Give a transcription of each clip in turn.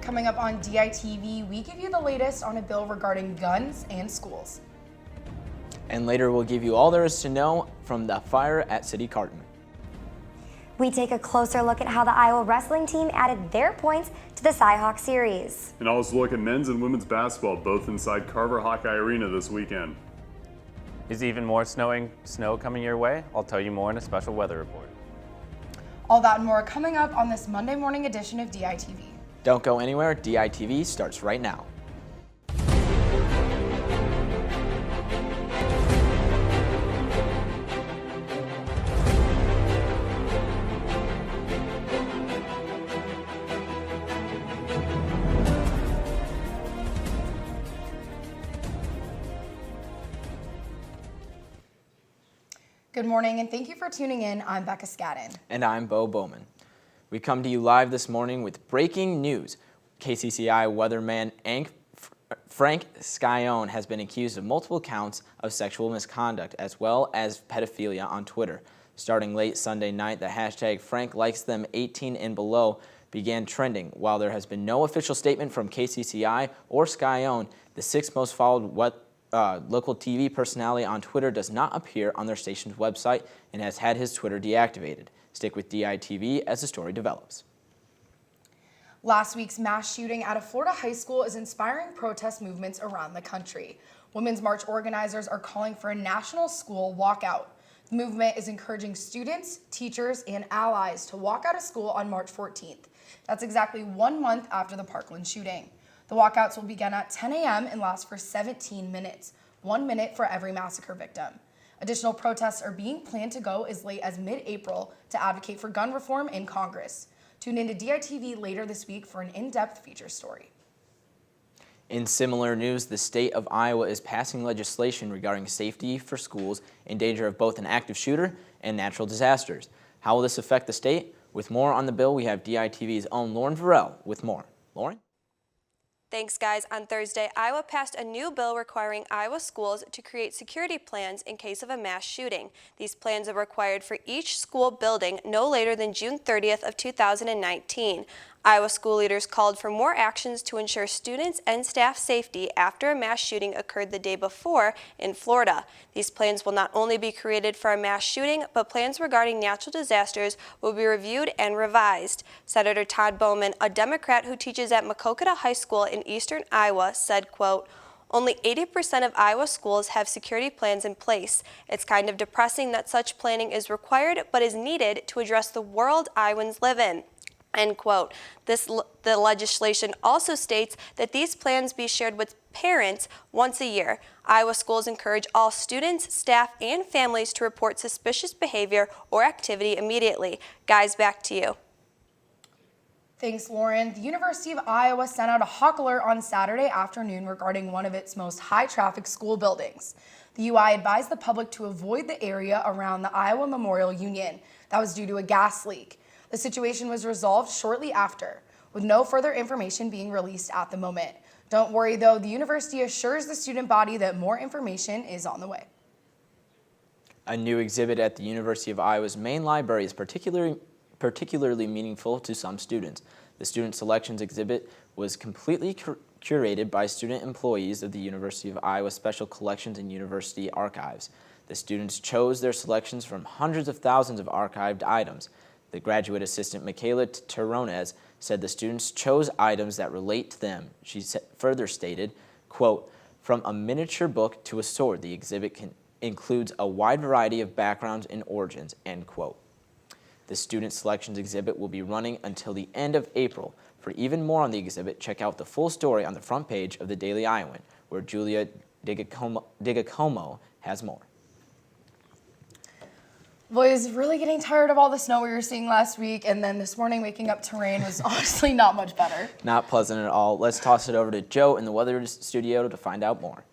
Coming up on DITV, we give you the latest on a bill regarding guns and schools. And later we'll give you all there is to know from the fire at City Carton. We take a closer look at how the Iowa wrestling team added their points to the Cy-Hawk series. And also look at men's and women's basketball, both inside Carver Hawkeye Arena this weekend. Is even more snow coming your way? I'll tell you more in a special weather report. All that and more coming up on this Monday morning edition of DITV. Don't go anywhere, DITV starts right now. Good morning and thank you for tuning in. I'm Becca Scadden. And I'm Bo Bowman. We come to you live this morning with breaking news. KCCI weatherman Frank Scione has been accused of multiple counts of sexual misconduct as well as pedophilia on Twitter. Starting late Sunday night, the hashtag Frank likes them 18 and below began trending. While there has been no official statement from KCCI or Scione, the sixth most followed local TV personality on Twitter does not appear on their station's website and has had his Twitter deactivated. Stick with DITV as the story develops. Last week's mass shooting at a Florida high school is inspiring protest movements around the country. Women's March organizers are calling for a national school walkout. The movement is encouraging students, teachers, and allies to walk out of school on March 14th. That's exactly 1 month after the Parkland shooting. The walkouts will begin at 10 a.m. and last for 17 minutes, 1 minute for every massacre victim. Additional protests are being planned to go as late as mid-April to advocate for gun reform in Congress. Tune into DITV later this week for an in-depth feature story. In similar news, the state of Iowa is passing legislation regarding safety for schools in danger of both an active shooter and natural disasters. How will this affect the state? With more on the bill, we have DITV's own Lauren Varell with more. Lauren? Thanks, guys. On Thursday, Iowa passed a new bill requiring Iowa schools to create security plans in case of a mass shooting. These plans are required for each school building no later than June 30th of 2019. Iowa school leaders called for more actions to ensure students and staff safety after a mass shooting occurred the day before in Florida. These plans will not only be created for a mass shooting, but plans regarding natural disasters will be reviewed and revised. Senator Todd Bowman, a Democrat who teaches at Maquoketa High School in eastern Iowa, said, quote, "Only 80% of Iowa schools have security plans in place. It's kind of depressing that such planning is required but is needed to address the world Iowans live in." End quote. The legislation also states that these plans be shared with parents once a year. Iowa schools encourage all students, staff, and families to report suspicious behavior or activity immediately. Guys, back to you. Thanks, Lauren. The University of Iowa sent out a hawk alert on Saturday afternoon regarding one of its most high-traffic school buildings. The UI advised the public to avoid the area around the Iowa Memorial Union. That was due to a gas leak. The situation was resolved shortly after, with no further information being released at the moment. Don't worry, though, the university assures the student body that more information is on the way. A new exhibit at the University of Iowa's main library is particularly meaningful to some students. The Student Selections exhibit was completely curated by student employees of the University of Iowa Special Collections and University Archives. The students chose their selections from hundreds of thousands of archived items. The graduate assistant Michaela Terronez said the students chose items that relate to them. She further stated, quote, "From a miniature book to a sword, the exhibit includes a wide variety of backgrounds and origins," end quote. The Student Selections exhibit will be running until the end of April. For even more on the exhibit, check out the full story on the front page of the Daily Iowan, where Julia Digicomo has more. Was really getting tired of all the snow we were seeing last week, and then this morning waking up to rain was honestly not much better. Not pleasant at all. Let's toss it over to Joe in the weather studio to find out more.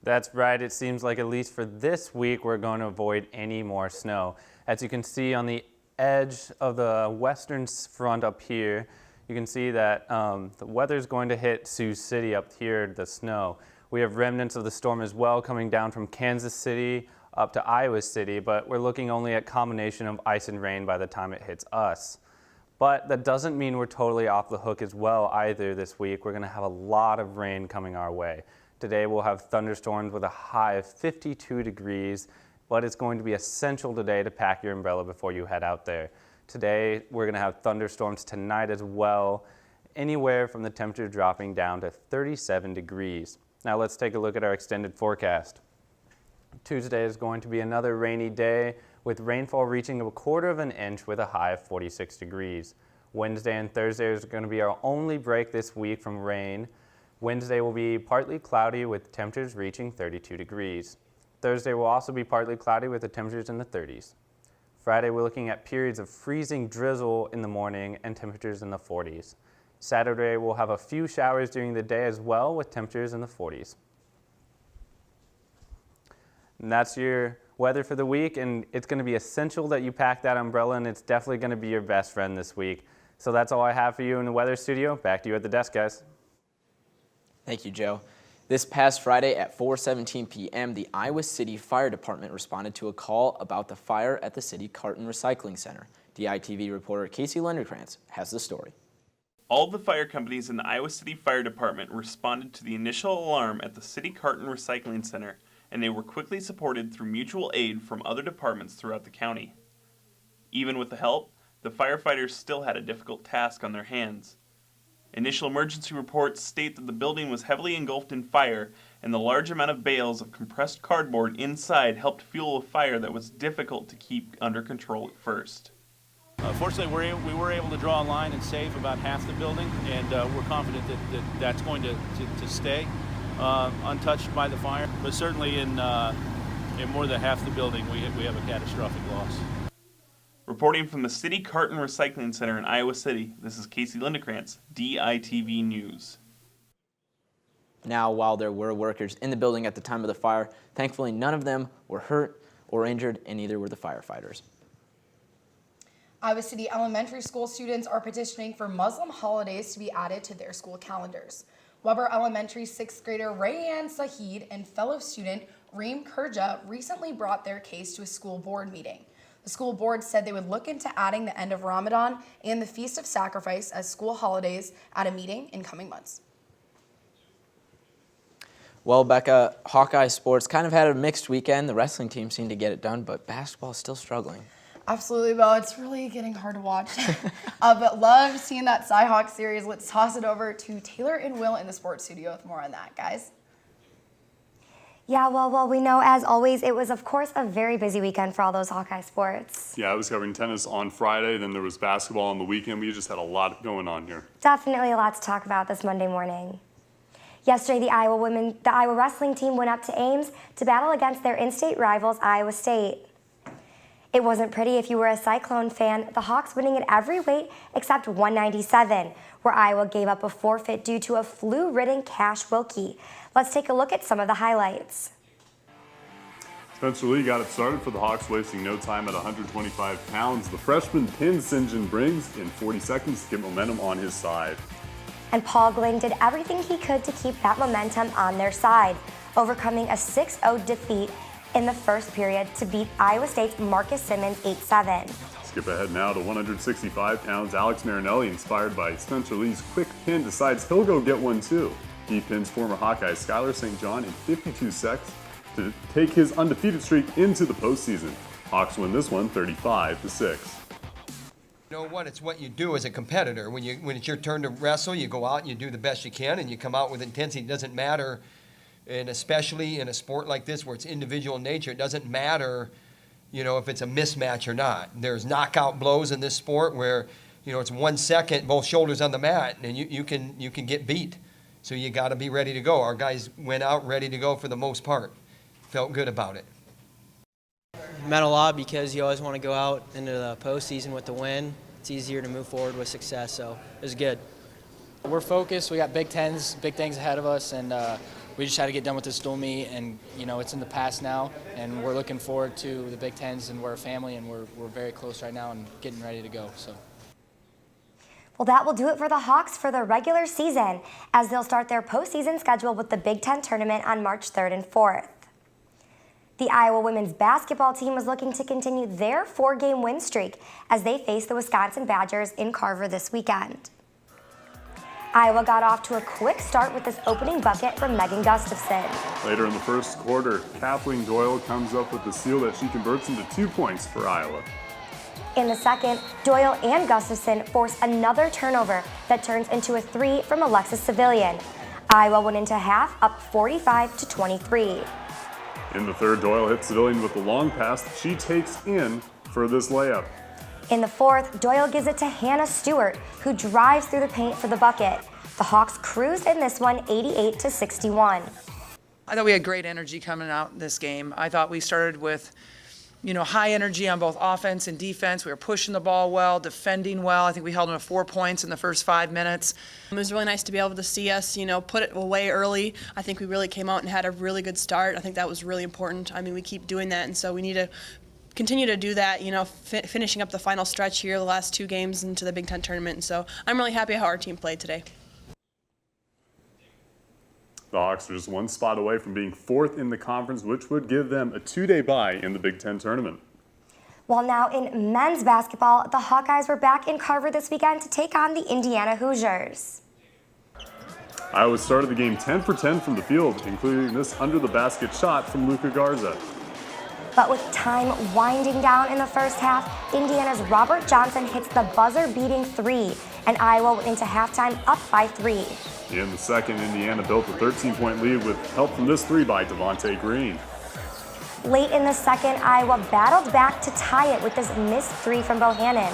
That's right. It seems like at least for this week, we're going to avoid any more snow. As you can see on the edge of the western front up here, you can see that the weather's going to hit Sioux City up here, the snow. We have remnants of the storm as well coming down from Kansas City up to Iowa City, but we're looking only at combination of ice and rain by the time it hits us. But that doesn't mean we're totally off the hook as well either this week. We're going to have a lot of rain coming our way. Today we'll have thunderstorms with a high of 52 degrees, but it's going to be essential today to pack your umbrella before you head out there. Today we're going to have thunderstorms tonight as well, anywhere from the temperature dropping down to 37 degrees. Now let's take a look at our extended forecast. Tuesday is going to be another rainy day with rainfall reaching 1/4 inch with a high of 46 degrees. Wednesday and Thursday is going to be our only break this week from rain. Wednesday will be partly cloudy with temperatures reaching 32 degrees. Thursday will also be partly cloudy with the temperatures in the 30s. Friday we're looking at periods of freezing drizzle in the morning and temperatures in the 40s. Saturday we'll have a few showers during the day as well with temperatures in the 40s. And that's your weather for the week, and it's going to be essential that you pack that umbrella, and it's definitely going to be your best friend this week. So that's all I have for you in the weather studio. Back to you at the desk, guys. Thank you, Joe. This past Friday at 4:17 p.m., the Iowa City Fire Department responded to a call about the fire at the City Carton Recycling Center. DITV reporter Casey Lunderkrantz has the story. All of the fire companies in the Iowa City Fire Department responded to the initial alarm at the City Carton Recycling Center, and they were quickly supported through mutual aid from other departments throughout the county. Even with the help, the firefighters still had a difficult task on their hands. Initial emergency reports state that the building was heavily engulfed in fire, and the large amount of bales of compressed cardboard inside helped fuel a fire that was difficult to keep under control at first. Fortunately, we were able to draw a line and save about half the building, and we're confident that's going to stay untouched by the fire. But certainly in more than half the building, we have a catastrophic loss. Reporting from the City Carton Recycling Center in Iowa City, this is Casey Lunderkrantz, DITV News. Now, while there were workers in the building at the time of the fire, thankfully none of them were hurt or injured, and neither were the firefighters. Iowa City elementary school students are petitioning for Muslim holidays to be added to their school calendars. Weber Elementary 6th grader Rayanne Sahid and fellow student Reem Kurja recently brought their case to a school board meeting. The school board said they would look into adding the end of Ramadan and the Feast of Sacrifice as school holidays at a meeting in coming months. Well, Becca, Hawkeye sports kind of had a mixed weekend. The wrestling team seemed to get it done, but basketball is still struggling. Absolutely, Bo. It's really getting hard to watch. But love seeing that Cyhawk series. Let's toss it over to Taylor and Will in the sports studio with more on that, guys. Yeah, well, we know, as always, it was, of course, a very busy weekend for all those Hawkeye sports. Yeah, I was covering tennis on Friday, then there was basketball on the weekend. We just had a lot going on here. Definitely a lot to talk about this Monday morning. Yesterday, the Iowa wrestling team went up to Ames to battle against their in-state rivals, Iowa State. It wasn't pretty if you were a Cyclone fan, the Hawks winning at every weight except 197, where Iowa gave up a forfeit due to a flu-ridden Cash Wilkie. Let's take a look at some of the highlights. Spencer Lee got it started for the Hawks, wasting no time at 125 pounds. The freshman pinned St. John Briggs in 40 seconds to get momentum on his side. And Paul Gling did everything he could to keep that momentum on their side, overcoming a 6-0 defeat in the first period to beat Iowa State's Marcus Simmons 8-7. Skip ahead now to 165 pounds. Alex Marinelli, inspired by Spencer Lee's quick pin, decides he'll go get one too. He pins former Hawkeye Skylar St. John in 52 seconds to take his undefeated streak into the postseason. Hawks win this one 35-6. You know what? It's what you do as a competitor. When it's your turn to wrestle, you go out and you do the best you can, and you come out with intensity. It doesn't matter, and especially in a sport like this where it's individual in nature, it doesn't matter, you know, if it's a mismatch or not. There's knockout blows in this sport where, you know, it's 1 second, both shoulders on the mat, and you can get beat. So you got to be ready to go. Our guys went out ready to go for the most part. Felt good about it. Meant a lot because you always want to go out into the postseason with the win. It's easier to move forward with success, so it was good. We're focused. We got big things ahead of us, and we just had to get done with this dual meet. And you know, it's in the past now, and we're looking forward to the Big Tens, and we're a family, and we're very close right now and getting ready to go. So. Well, that will do it for the Hawks for the regular season, as they'll start their postseason schedule with the Big Ten tournament on March 3rd and 4th. The Iowa women's basketball team was looking to continue their 4-game win streak as they face the Wisconsin Badgers in Carver this weekend. Iowa got off to a quick start with this opening bucket from Megan Gustafson. Later in the first quarter, Kathleen Doyle comes up with the steal that she converts into 2 points for Iowa. In the second, Doyle and Gustafson force another turnover that turns into a 3 from Alexis Civilian. Iowa went into half up 45-23. In the third, Doyle hits Civilian with the long pass that she takes in for this layup. In the fourth, Doyle gives it to Hannah Stewart, who drives through the paint for the bucket. The Hawks cruised in this one 88-61. I thought we had great energy coming out in this game. I thought we started with, high energy on both offense and defense. We were pushing the ball well, defending well. I think we held them to 4 points in the first 5 minutes. It was really nice to be able to see us, put it away early. I think we really came out and had a really good start. I think that was really important. I mean, we keep doing that, and so we need to continue to do that, finishing up the final stretch here, the last 2 games into the Big Ten tournament. And so I'm really happy how our team played today. The Hawks are just 1 spot away from being 4th in the conference, which would give them a 2-day bye in the Big Ten tournament. While now in men's basketball, the Hawkeyes were back in Carver this weekend to take on the Indiana Hoosiers. Iowa started the game 10 for 10 from the field, including this under-the-basket shot from Luka Garza. But with time winding down in the first half, Indiana's Robert Johnson hits the buzzer-beating 3, and Iowa went into halftime up by 3. In the second, Indiana built a 13-point lead with help from this 3 by Devontae Green. Late in the second, Iowa battled back to tie it with this missed 3 from Bohannon,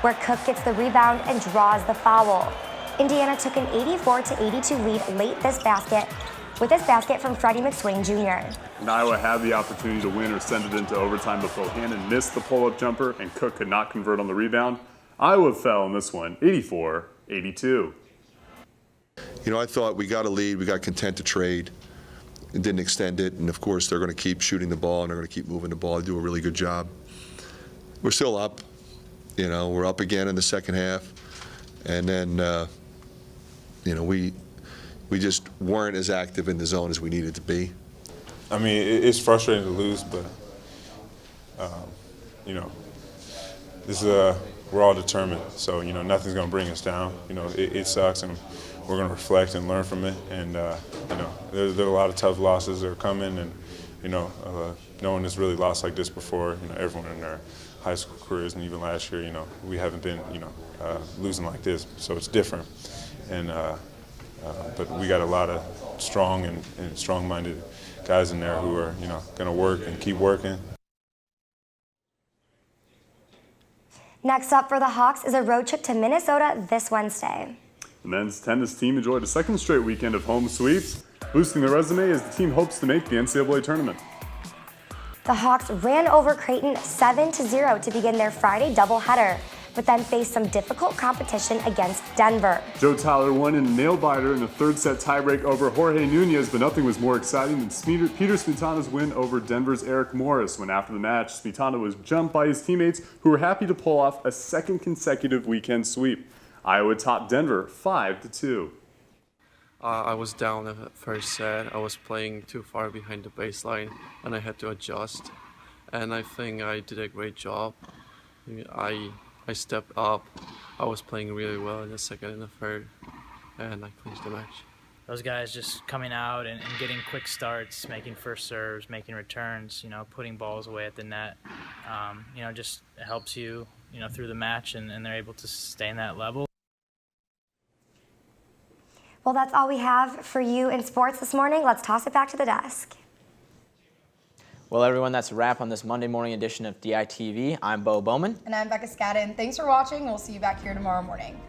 where Cook gets the rebound and draws the foul. Indiana took an 84-82 lead late with this basket from Freddie McSwain Jr. And Iowa had the opportunity to win or send it into overtime, but Bohannon missed the pull-up jumper and Cook could not convert on the rebound. Iowa fell in this one, 84-82. I thought we got a lead, we got content to trade, and didn't extend it, and of course they're going to keep shooting the ball and they're going to keep moving the ball. They do a really good job. We're still up, we're up again in the second half, and then, we just weren't as active in the zone as we needed to be. I mean, it's frustrating to lose, but, this we're all determined, so, nothing's going to bring us down. It sucks, and we're going to reflect and learn from it. And, there are a lot of tough losses that are coming, and, no one has really lost like this before. Everyone in their high school careers and even last year, we haven't been, losing like this, so it's different. And, but we got a lot of strong and strong-minded guys in there who are, going to work and keep working. Next up for the Hawks is a road trip to Minnesota this Wednesday. The men's tennis team enjoyed a second straight weekend of home sweeps, boosting their resume as the team hopes to make the NCAA tournament. The Hawks ran over Creighton 7-0 to begin their Friday doubleheader, but then faced some difficult competition against Denver. Joe Tyler won in a nail-biter in the third set tiebreak over Jorge Nunez, but nothing was more exciting than Peter Smetana's win over Denver's Eric Morris, when after the match, Smetana was jumped by his teammates, who were happy to pull off a second consecutive weekend sweep. Iowa topped Denver 5-2. I was down at the first set. I was playing too far behind the baseline, and I had to adjust. And I think I did a great job. I stepped up. I was playing really well in the second and the third, and I finished the match. Those guys just coming out and getting quick starts, making first serves, making returns, putting balls away at the net, just helps you, through the match, and they're able to sustain that level. Well, that's all we have for you in sports this morning. Let's toss it back to the desk. Well, everyone, that's a wrap on this Monday morning edition of DITV. I'm Bo Bowman. And I'm Becca Scadden. Thanks for watching. We'll see you back here tomorrow morning.